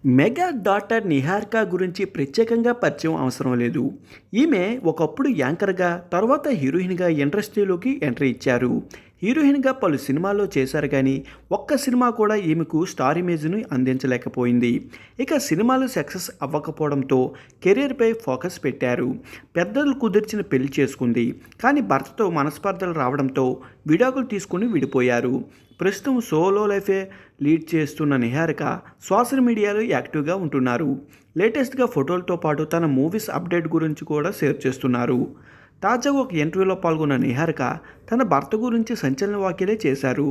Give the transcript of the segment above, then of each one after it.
Mega daughter Niharika గురించి ప్రత్యేకంగా పరిచయం అవసరం లేదు. ఈమె ఒకప్పుడు యాంకర్‌గా, తర్వాత హీరోయిన్‌గా ఇండస్ట్రీలోకి ఎంట్రీ ఇచ్చారు. హీరోయిన్‌గా పలు సినిమాల్లో చేశారు గానీ, ఒక్క సినిమా కూడా ఈమెకు స్టార్ ఇమేజ్‌ని అందించలేకపోయింది. ఇక సినిమాలు సక్సెస్ అవ్వకపోవడంతో కెరీర్‌పై ఫోకస్ పెట్టారు. పెద్దలు కుదిర్చిన పెళ్లి చేసుకుంది. కానీ భర్తతో మనస్పర్ధలు రావడంతో విడాకులు తీసుకుని విడిపోయారు. ప్రస్తుతం సోలో లైఫే లీడ్ చేస్తున్న నిహారిక సోషల్ మీడియాలో యాక్టివ్గా ఉంటున్నారు. లేటెస్ట్గా ఫోటోలతో పాటు తన మూవీస్ అప్డేట్ గురించి కూడా షేర్ చేస్తున్నారు. తాజాగా ఒక ఇంటర్వ్యూలో పాల్గొన్న నిహారిక తన భర్త గురించి సంచలన వ్యాఖ్యలే చేశారు.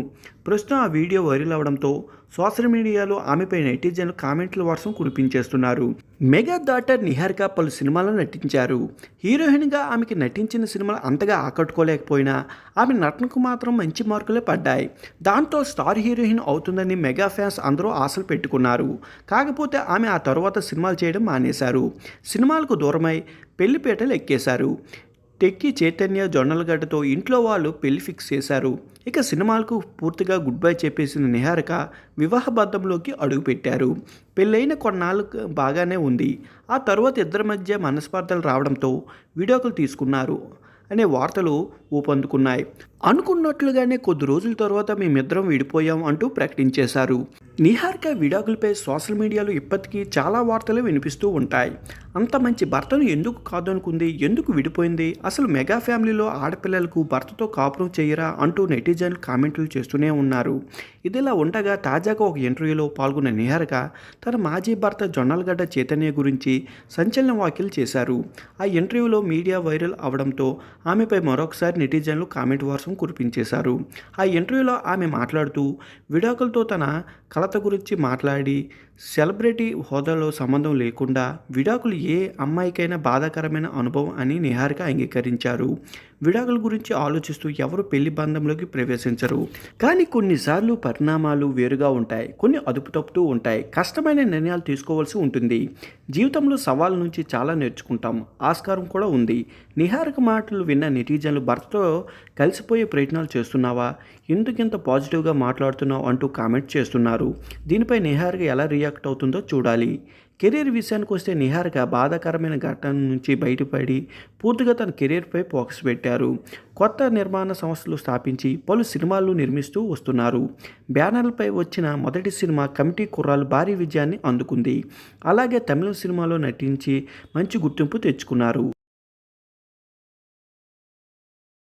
ప్రస్తుతం ఆ వీడియో వైరల్ అవడంతో సోషల్ మీడియాలో ఆమెపై నెటిజన్లు కామెంట్ల వర్షం కురిపించేస్తున్నారు. మెగా డాటర్ నిహారిక పలు సినిమాల్లో నటించారు. హీరోయిన్గా ఆమెకి నటించిన సినిమాలు అంతగా ఆకట్టుకోలేకపోయినా ఆమె నటనకు మాత్రం మంచి మార్కులే పడ్డాయి. దాంతో స్టార్ హీరోయిన్ అవుతుందని మెగా ఫ్యాన్స్ అందరూ ఆశలు పెట్టుకున్నారు. కాకపోతే ఆమె ఆ తర్వాత సినిమాలు చేయడం మానేశారు. సినిమాలకు దూరమై పెళ్లిపీటలు ఎక్కేశారు. టెక్కీ చైతన్య జొన్నలగడ్డతో ఇంట్లో వాళ్ళు పెళ్లి ఫిక్స్ చేశారు. ఇక సినిమాలకు పూర్తిగా గుడ్ బై చెప్పేసిన నిహారిక వివాహ బంధంలోకి అడుగుపెట్టారు. పెళ్ళైన కొన్నాళ్ళు బాగానే ఉంది. ఆ తర్వాత ఇద్దరి మధ్య మనస్పర్ధలు రావడంతో విడాకులు తీసుకున్నారు అనే వార్తలు ఊపందుకున్నాయి. అనుకున్నట్లుగానే కొద్ది రోజుల తర్వాత మేమిద్దరం విడిపోయాం అంటూ ప్రకటించేశారు. నిహారిక విడాకులపై సోషల్ మీడియాలో ఇప్పటికీ చాలా వార్తలు వినిపిస్తూ ఉంటాయి. అంత మంచి భర్తను ఎందుకు కాదనుకుంది, ఎందుకు విడిపోయింది, అసలు మెగా ఫ్యామిలీలో ఆడపిల్లలకు భర్తతో కాపురం చేయరా అంటూ నెటిజన్లు కామెంట్లు చేస్తూనే ఉన్నారు. ఇదిలా ఉండగా తాజాగా ఒక ఇంటర్వ్యూలో పాల్గొన్న నిహారిక తన మాజీ భర్త జొన్నలగడ్డ చైతన్య గురించి సంచలన వ్యాఖ్యలు చేశారు. ఆ ఇంటర్వ్యూలో మీడియా వైరల్ అవడంతో ఆమెపై మరొకసారి నెటిజన్లు కామెంట్ వర్షం కురిపించేశారు. ఆ ఇంటర్వ్యూలో ఆమె మాట్లాడుతూ విడాకులతో తన కలత గురించి మాట్లాడి సెలబ్రిటీ హోదాలో సంబంధం లేకుండా విడాకులు ఏ అమ్మాయికైనా బాధాకరమైన అనుభవం అని నిహారిక అంగీకరించారు. విడాకుల గురించి ఆలోచిస్తూ ఎవరు పెళ్లి బంధంలోకి ప్రవేశించరు. కానీ కొన్నిసార్లు పరిణామాలు వేరుగా ఉంటాయి. కొన్ని అదుపు తప్పుతూ ఉంటాయి. కష్టమైన నిర్ణయాలు తీసుకోవాల్సి ఉంటుంది. జీవితంలో సవాళ్ళ నుంచి చాలా నేర్చుకుంటాం. ఆస్కారం కూడా ఉంది. నిహారిక మాటలు విన్న నెటిజన్లు భర్తతో కలిసిపోయే ప్రయత్నాలు చేస్తున్నావా, ఎందుకింత పాజిటివ్గా మాట్లాడుతున్నావు అంటూ కామెంట్ చేస్తున్నారు. దీనిపై నిహారిక ఎలా రియాక్ట్ అవుతుందో చూడాలి. కెరీర్ విషయానికి వస్తే నిహారిక బాధాకరమైన ఘటన నుంచి బయటపడి పూర్తిగా తన కెరీర్పై ఫోకస్ పెట్టారు. కొత్త నిర్మాణ సంస్థలు స్థాపించి పలు సినిమాలు నిర్మిస్తూ వస్తున్నారు. బ్యానర్లపై వచ్చిన మొదటి సినిమా కమిటీ కుర్రాలు భారీ విజయాన్ని అందుకుంది. అలాగే తమిళ సినిమాలో నటించి మంచి గుర్తింపు తెచ్చుకున్నారు.